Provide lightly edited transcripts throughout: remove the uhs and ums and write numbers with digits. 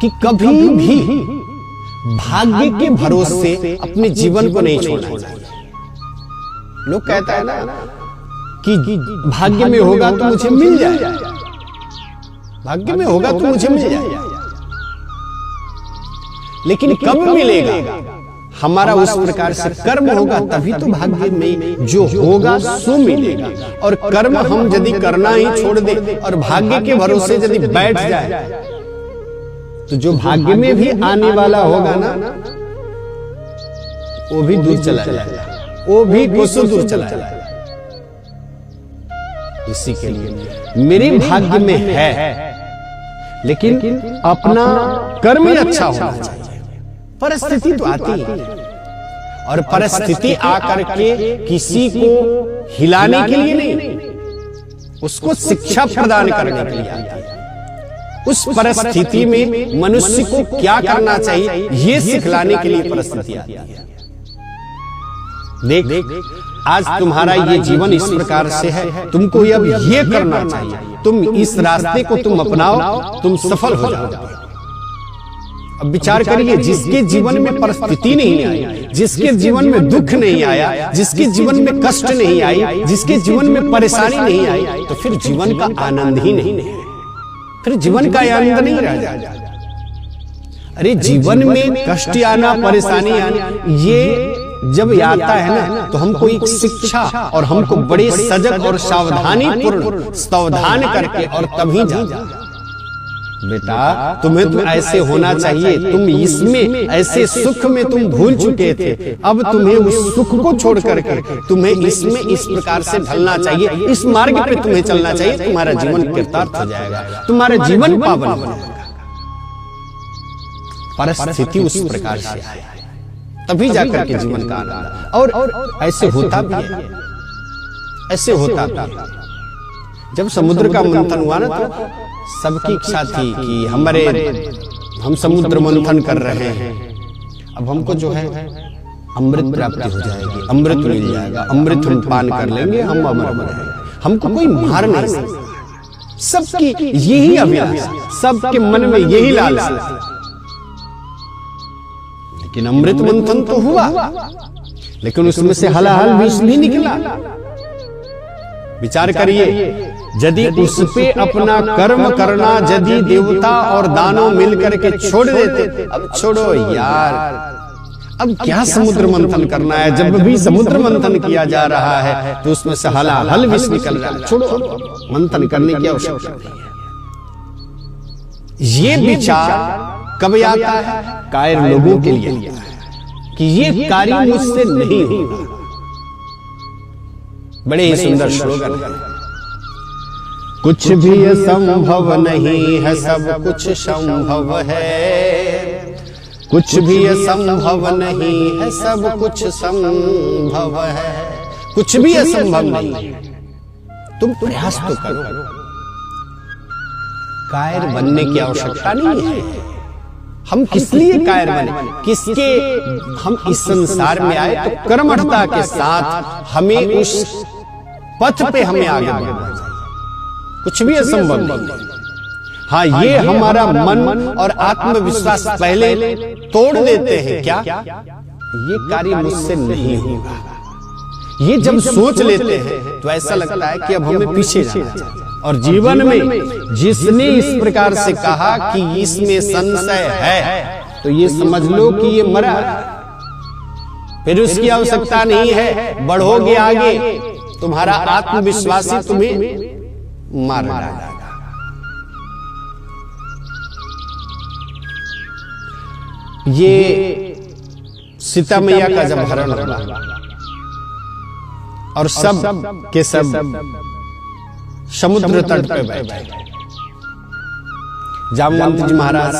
कि कभी भी भाग्य के भरोसे अपने जीवन को नहीं छोड़ना चाहिए। लोग कहता है ना कि भाग्य में होगा तो मुझे मिल जाए, भाग्य में होगा तो मुझे मिल जाए, लेकिन कब मिलेगा? हमारा उस प्रकार से कर्म होगा तभी तो भाग्य में जो होगा सो मिलेगा। और कर्म हम यदि करना ही छोड़ दे और भाग्य के भरोसे यदि बैठ जाए तो जो भाग्य में भी आने वाला होगा ना वो भी दूर चला जाएगा, वो भी कोसों दूर चला जाएगा। इसी के लिए मेरे भाग्य में है, लेकिन अपना कर्म ही अच्छा होना चाहिए। परिस्थिति तो आती है और परिस्थिति आकर के किसी को हिलाने के लिए नहीं, उसको शिक्षा प्रदान करने के लिए आती है। उस परिस्थिति में मनुष्य को क्या करना चाहिए ये सिखलाने के लिए परिस्थिति आती है। देख आज तुम्हारा ये जीवन इस प्रकार से है, तुमको अब ये करना चाहिए, तुम इस रास्ते को तुम अपनाओ, तुम सफल हो जाओगे। अब विचार करिए, जिसके जीवन में परिस्थिति नहीं आई, जिसके जीवन में दुख नहीं आया, जिसके जीवन में कष्ट नहीं आई, जिसके जीवन में परेशानी नहीं आई, तो फिर जीवन का आनंद ही नहीं है, फिर जीवन का आनंद नहीं रह जाएगा। अरे जीवन में कष्ट आना, परेशानी आना, ये जब आता है ना तो हमको एक शिक्षा और हमको बड़े सजग और सावधानी पूर्ण सावधान करके और तभी जाना, बेटा तुम्हें तो ऐसे होना चाहिए, तुम इसमें ऐसे सुख में तुम भूल चुके थे, अब तुम्हें उस सुख को छोड़ करके तुम्हें इसमें इस प्रकार से ढलना चाहिए, इस मार्ग पे तुम्हें चलना चाहिए, तुम्हारा जीवन कृतार्थ हो जाएगा, तुम्हारा जीवन पावन हो जाएगा। परिस्थिति उस प्रकार से आए तभी जाकर के जीवन का आनंद। और ऐसे होता भी है, ऐसे होता भी है। जब समुद्र का मंथन हुआ ना तो सबकी इच्छा थी कि हम समुद्र मंथन कर रहे हैं, अब हमको जो है अमृत प्राप्ति हो जाएगी, अमृत मिल जाएगा, अमृत हम पान कर लेंगे, हम अमर हो जाएंगे, हमको कोई मार नहीं सकता। सबकी यही अभिलाषा, सबके मन में यही लालसा। लेकिन अमृत मंथन तो हुआ, लेकिन उसमें से हलाहल विष भी निकला। विचार करिए, यदि उस पे अपना कर्म करना यदि देवता और दानव मिलकर के छोड़ देते, अब छोड़ो यार, अब क्या समुद्र मंथन करना है? जब भी समुद्र मंथन किया जा रहा है तो उसमें से हलाहल विष निकल रहा है, छोड़ो, मंथन करने की आवश्यकता नहीं है। ये विचार कब आता है? कायर लोगों के लिए आता है कि ये कार्य मुझसे नहीं होगा। बड़े ही सुंदर स्लोगन है, कुछ भी असंभव नहीं है, सब कुछ संभव है, कुछ भी असंभव नहीं है, सब कुछ संभव है, कुछ भी असंभव नहीं, तुम प्रयास तो करो। कायर बनने की आवश्यकता नहीं है। हम किस लिए कायर बने? किसके हम इस संसार में आए? तो कर्मठता के साथ हमें उस पथ पे हमें आगे बढ़ना चाहिए। कुछ भी असंभव नहीं। हाँ, ये हमारा मन और आत्मविश्वास पहले तोड़ देते हैं। क्या ये कार्य मुझसे नहीं होगा? ये जब सोच लेते हैं तो ऐसा लगता है कि अब हमें पीछे जाना चाहिए। और जीवन में जिसने इस प्रकार से कहा कि इसमें संशय है, तो ये समझ लो कि ये मरा, फिर उसकी आवश्यकता नहीं है। बढ़ोगे आगे, तुम्हारा आत्मविश्वास ही तुम्हें मार डालेगा। ये सीता मैया का जब हरण हुआ और सब के सब समुद्र तट पे बैठे, जामवंत जी महाराज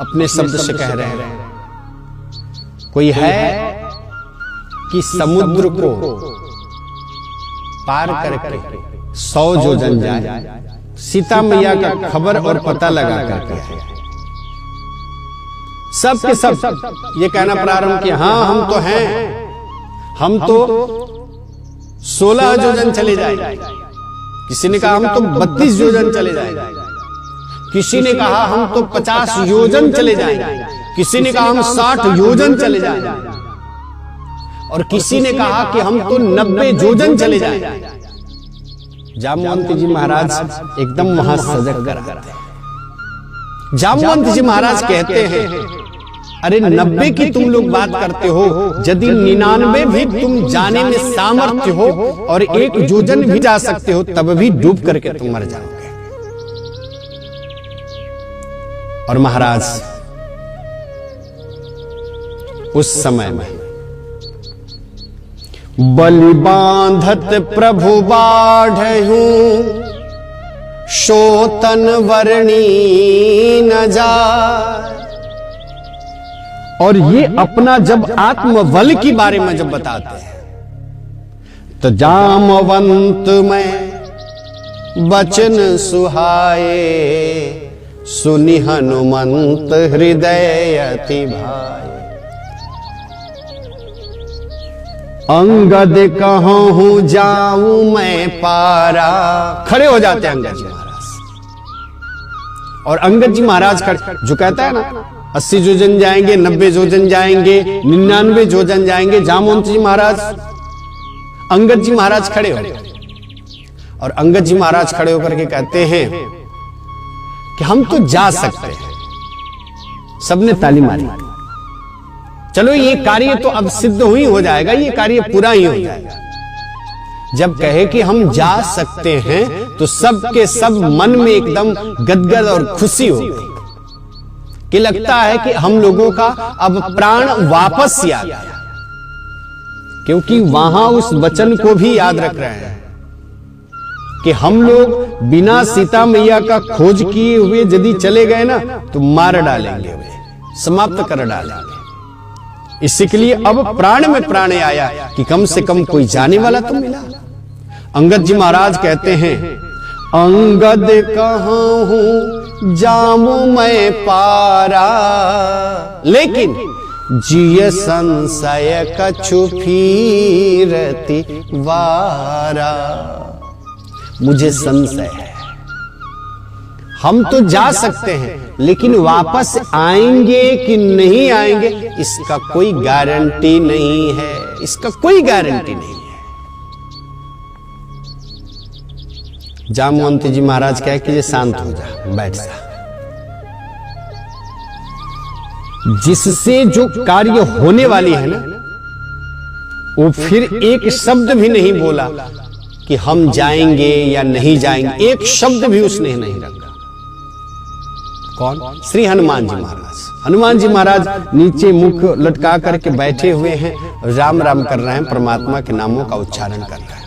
अपने शब्द से कह रहे हैं, कोई है कि समुद्र को पार करके 100 योजन जाए, सीता मैया का खबर और पता लगा करके सब के सब ये कहना प्रारंभ किया, हाँ हम तो हैं, हम तो 16 योजन चले जाए, किसी ने कहा हम तो 32 योजन चले जाएंगे, किसी ने कहा हम तो 50 योजन चले जाएंगे, किसी ने कहा हम 60 योजन चले जाएंगे, और किसी ने कहा कि हम तो 90 योजन चले जाएंगे। जामवंत जी महाराज एकदम वहां सजग कर आते हैं। जामवंत जी महाराज कहते हैं, अरे 90 की तुम लोग बात करते हो, यदि 99 भी तुम जाने में सामर्थ्य हो और 1 योजन भी जा सकते हो, तब भी डूब करके तुम मर जाओगे। और महाराज उस समय में बलि बांधत प्रभु बाढ़हूं, शोतन वर्णी न जाय। और ये अपना जब आत्मबल की बारे में जब बताते हैं, तो जामवंत में बचन सुहाए, सुनि हनुमंत हृदय अति भाए। अंगद कहूं जाऊं मैं पारा। खड़े हो जाते हैं अंगद जी महाराज। और अंगद जी महाराज जो कहता है ना 80 योजन जाएंगे, 90 योजन जाएंगे, 99 योजन जाएंगे, जामवंत जी महाराज, अंगद जी महाराज खड़े हो। और अंगद जी महाराज खड़े होकर के कहते हैं कि हम तो जा सकते हैं। सबने ताली मारी। चलो ये कार्य तो अब सिद्ध ही हो जाएगा, ये कार्य पूरा ही हो जाएगा। जब कहे कि हम जा सकते हैं तो सबके सब मन में एकदम गदगद और खुशी हो गई कि लगता है कि हम लोगों का अब प्राण वापस ही आ गया, क्योंकि वहां उस वचन को भी याद रख रहे हैं कि हम लोग बिना सीता मैया का खोज किए हुए यदि चले गए ना तो मार डालेंगे, समाप्त कर डालेंगे। इसी के लिए अब प्राण में प्राण आया कि कम से कम कोई जाने वाला तो मिला। अंगद जी महाराज कहते हैं, अंगद कहाँ हूं जामू मैं पारा, लेकिन जिय संशय कछु फिरति वारा। मुझे संशय है, हम तो जा सकते हैं लेकिन वापस आएंगे कि नहीं आएंगे इसका कोई गारंटी नहीं है, इसका कोई गारंटी नहीं है। जामवंत जी महाराज कहे कि ये शांत हो जा, बैठ जा। जिससे जो कार्य होने वाली है ना, वो फिर एक शब्द भी नहीं बोला कि हम जाएंगे या नहीं जाएंगे, एक शब्द भी उसने नहीं रखा। कौन? श्री हनुमान जी महाराज। हनुमान जी महाराज नीचे मुख लटका करके बैठे हुए हैं, राम राम कर रहे हैं, परमात्मा के नामों का उच्चारण कर रहे हैं।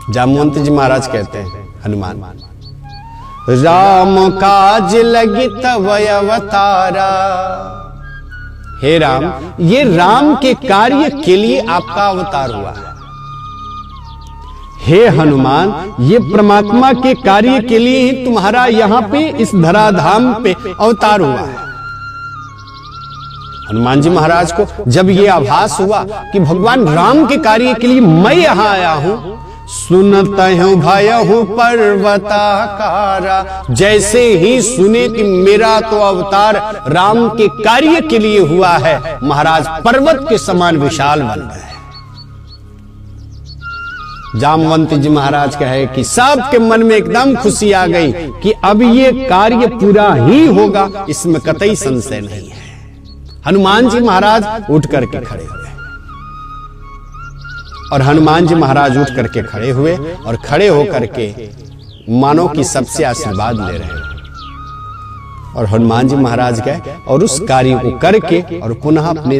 जामवंत जी महाराज कहते हैं, हनुमान, राम काज लगी तव अवतारा। हे राम, ये राम के कार्य के लिए आपका अवतार हुआ है। हे हनुमान, ये परमात्मा के कार्य के लिए ही तुम्हारा यहां पे इस धराधाम पे अवतार हुआ है। हनुमान जी महाराज को जब ये आभास हुआ कि भगवान राम के कार्य के लिए मैं यहां आया हूं, सुनत हूं भय हूं पर्वताकारा। जैसे ही सुने कि मेरा तो अवतार राम के कार्य के लिए हुआ है, महाराज पर्वत के समान विशाल बन गए। जामवंत जी महाराज कहे कि सबके मन में एकदम खुशी आ गई कि अब ये कार्य पूरा ही होगा, इसमें कतई संशय नहीं है। हनुमान जी महाराज उठ करके खड़े हुए, और हनुमान जी महाराज उठ करके खड़े हुए और खड़े होकर के मानो कि सबसे आशीर्वाद ले रहे हैं। और हनुमान जी महाराज गए और उस कार्य को करके और पुनः अपने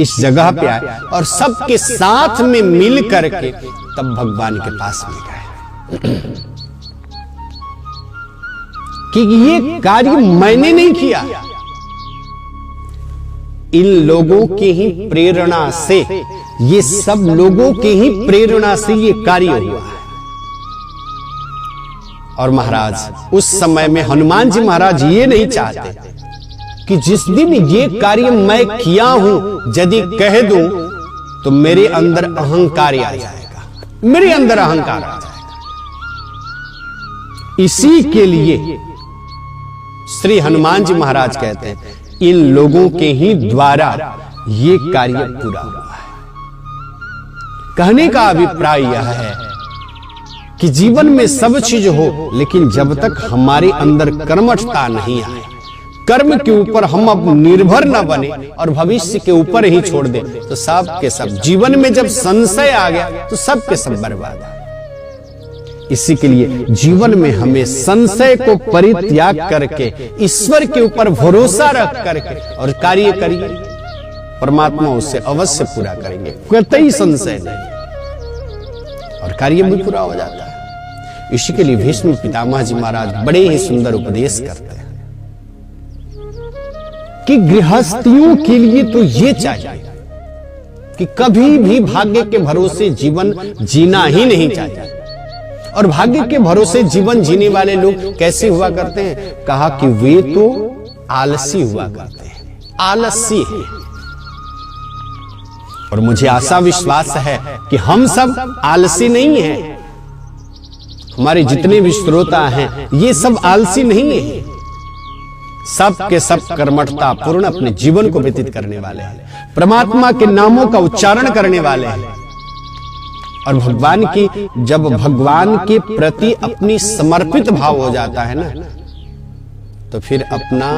इस जगह पे आए और सबके साथ में मिल करके तब भगवान के पास में गए कि ये कार्य मैंने नहीं किया, इन लोगों के ही प्रेरणा से, ये सब लोगों के ही प्रेरणा से ये कार्य हुआ है। और महाराज उस समय में हनुमान जी महाराज ये नहीं चाहते कि जिस दिन ये कार्य मैं किया हूं यदि कह दूं तो मेरे अंदर अहंकार आ जाएगा, मेरे अंदर अहंकार आ जाएगा। इसी के लिए श्री हनुमान जी महाराज कहते हैं इन लोगों के ही द्वारा ये कार्य पूरा हुआ है। कहने का अभिप्राय यह है कि जीवन में सब चीज हो, लेकिन जब तक हमारे अंदर कर्मठता नहीं आए, कर्म के ऊपर हम अब निर्भर न बने और भविष्य के ऊपर ही छोड़ दे, तो सब के सब जीवन में जब संशय आ गया तो सब के सब बर्बाद। इसी के लिए जीवन में हमें संशय को परित्याग करके ईश्वर के ऊपर भरोसा रख करके और कार्य करिए, परमात्मा उसे अवश्य पूरा करेंगे, कतई संशय नहीं, और कार्य भी पूरा हो जाता है। इसी के लिए भीष्म पितामह जी महाराज बड़े ही सुंदर उपदेश करते हैं कि गृहस्थियों के लिए तो ये चाहिए कि कभी भी भाग्य के भरोसे जीवन जीना ही नहीं चाहिए। और भाग्य के भरोसे जीवन जीने वाले लोग कैसे हुआ करते हैं? कहा कि वे तो आलसी हुआ करते हैं, आलसी है। और मुझे आशा विश्वास है कि हम सब आलसी नहीं हैं। हमारे जितने भी श्रोता हैं ये सब आलसी नहीं है, सब के सब कर्मठता पूर्ण अपने जीवन को व्यतीत करने वाले हैं, परमात्मा के नामों का उच्चारण करने वाले हैं। और भगवान की जब भगवान के प्रति अपनी समर्पित भाव हो जाता है ना, तो फिर अपना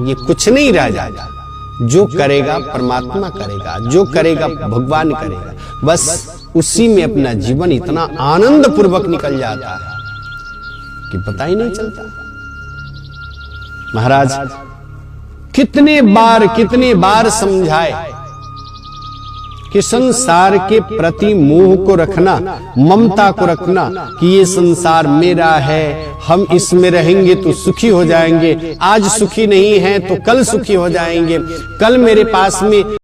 ये कुछ नहीं रह जाता। जो करेगा परमात्मा करेगा, जो करेगा भगवान करेगा, बस उसी में अपना जीवन इतना आनंद पूर्वक निकल जाता है कि पता ही नहीं चलता। महाराज कितने बार समझाए कि संसार के प्रति मोह को रखना, ममता को रखना कि ये संसार मेरा है, हम इसमें रहेंगे तो सुखी हो जाएंगे, आज सुखी नहीं है तो कल सुखी हो जाएंगे, कल मेरे पास में